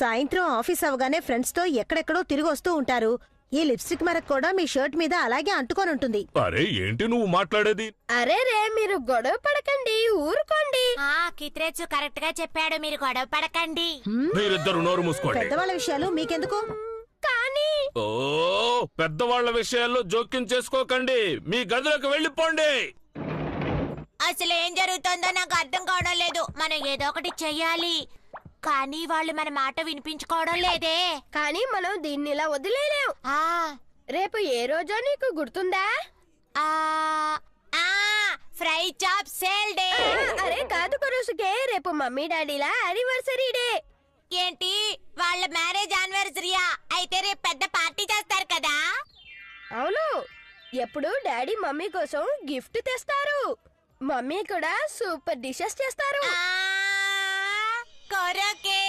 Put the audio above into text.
సాయంత్రం ఆఫీస్ అవగానే ఫ్రెండ్స్ తో ఎక్కడెక్కడో తిరిగి వస్తూ ఉంటారు. ఈ లిప్స్టిక్ మరక కూడా మీ షర్ట్ మీద అలాగే అంటుకొని ఉంటుంది. అరే ఏంటి నువ్వు మాట్లాడేది? అరే రే, మీరు గొడవ పడకండి, ఊరుకోండి. కిత్రేచ్చు కరెక్ట్ గా చెప్పాడు, మీరు గొడవ పడకండి. మీరిద్దరు నోరు మూసుకోండి. పెద్దవాళ్ళ విషయాలు మీకెందుకు? కానీ ఓ పెద్దవాళ్ల విషయాల్లో జోక్యం చేసుకోకండి. మీ గదిలోకి వెళ్ళిపోండి. అసలు ఏం జరుగుతుందో నాకు అర్థం కావడం లేదు. మనం ఏదో ఒకటి చెయ్యాలి, కానీ వాళ్ళు మన మాట వినిపించుకోవడం లేదే. కానీ మనం దీన్ని ఇలా వదిలేలేం. రేపు ఏ రోజో నీకు గుర్తుందా? Fry chop sale day. అరే కాదు కొరుసుకే, రేపు మమ్మీ డాడీలా యానివర్సరీ డే. ఏంటి, వాళ్ళ మ్యారేజ్ యానివర్సరీయా? అయితే రేపు పెద్ద పార్టీ చేస్తారు కదా? అవును, ఎప్పుడు డాడీ మమ్మీ కోసం గిఫ్ట్ తెస్తారు. మమ్మీ కూడా సూపర్ డిషెస్ చేస్తారు. కొరకే